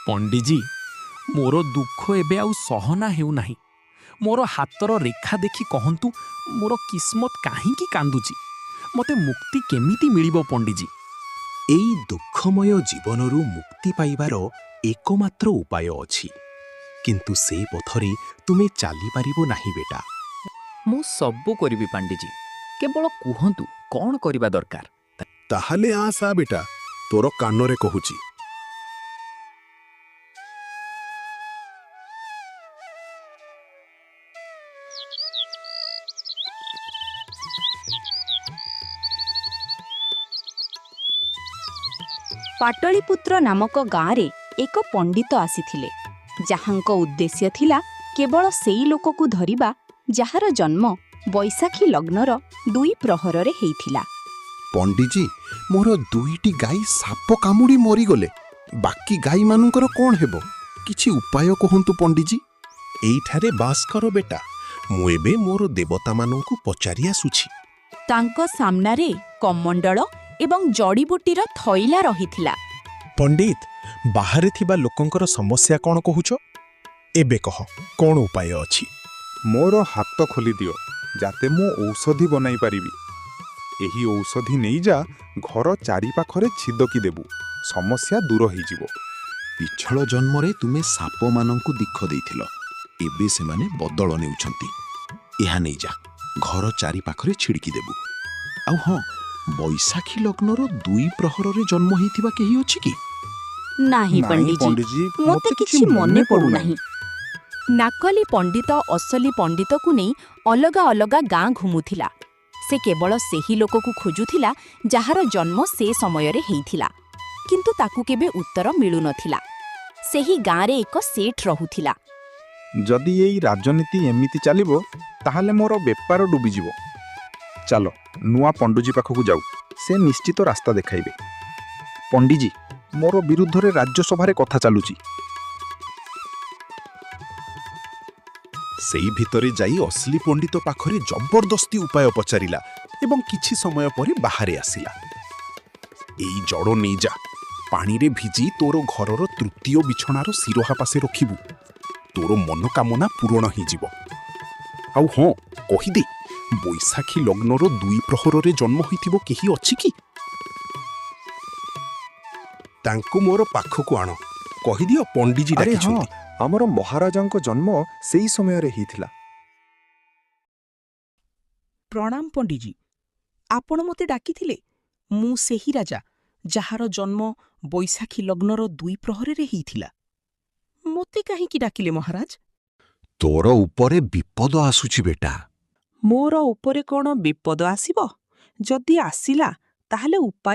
पंडिजी मोर दुख एबे आउ सहना हेउनाही। मोर हातर रेखा देखि कहंतु मोर किस्मत काहींकी कांदुची। मते मुक्ति केमिति मिलिबो पंडिजी? एई दुःखमय जीवनरू मुक्ति पाइबार एकमात्र उपाय अछि, किंतु से पथरे तुमे चाली पारिबो नाही बेटा। मु सबु करिबि पांडिजी, केवल कुहंतु कौन करिबा दरकार। ताहाले आसा बेटा, तोर कानरे कहूची। पाटलिपुत्र नामक गाँरे एक पंडित आसीथिले, जाहांको उद्देश्य थिला केवल सेई लोककु धरिबा जाहार जन्म बैशाखी लग्नर 2 प्रहर हेइथिला। पंडिजी, मोर 2टी गाई साप कामुड़ी मरीगले, बाकी गाई मानुंकर कौन हेबो? किछि उपाय कहंतु पंडिजी। एइठारे बास कर बेटा, मु एबे मोर देवता मानंकु पचारि आसुछि। तांको सामनारे कमंडल एवं जड़ीबुटीर थैला रहिथिला। पंडित, बाहरे थिबा लोकंकर समस्या कौन कहूछ? एबे कह, कौन उपाय अछि? मोर हाथ खोली दियो, जाते मु औषधि बनाई पारिबी। एही औषधि नहीं जा घर चारि पाखरे छिदकी देबु, समस्या दूर होई जिवो। पिछळ जन्मरे तुमे साप मानंकु दीख देइथिल, एबे सेमाने बदल नेउछंती। एहा नै जा घर चारि पाखरे छिड़की देबु। आउ हां, बैशाखी लग्नर 2 प्रहररे जन्म हेइथिबा केही अछि कि? नाही पंडिजी, मोते किछि मने पडु नाही। नाकली पंडित असली पंडित को नहीं अलगा अलगा गाँ घुमुथिला। से केवल सेही लोककु खोजुथिला जाहार जन्म से समयरे हेइथिला, किंतु ताकु केबे उत्तर मिलु नथिला। सेही गाँरे एक सेठ रहुथिला। जदि एई राजनीति एमिति चलिबो ताहाले मोर बेपार डुबी जिवो। चलो नुआ पंडुजी पाखकु जाऊ, से निश्चित रास्ता देखाइबे। पंडिजी, मोर विरुद्धरे राज्यसभारे कथा चालुची। सेई भितरे जाई असली पंडित पाखरे जबरदस्ती उपाय पचारिला एवं किछि समय परे बाहरे आसिला। एई जड़ नै जा, पानी रे भिजी तोर घरर तृतीय बिछणार सिरोहा पासे रखिबु। तोर मनोकामना पूरण हो जिवो। आउ हां, कहिदे बैशाखी लग्नर 2 प्रहररे जन्म होइथिबो केही अछि कि? तांकु मोर पाखकु आण, कहिदियो पंडिजी अरे हाँ, डाकिछंती। आमर महाराजांको जन्म सेई समयरे हेइथिला। प्रणाम पंडिजी, आपण मते डाकिथिले। मु सेही राजा जाहार जन्म बैशाखी लग्नर 2 प्रहरे हेइथिला। मते काहींकी डाकिले महाराज? तोर उपरे विपद आसुछि बेटा। मोर उपरे कौन विपद आसिब? जदि आसिला ताहले उपाय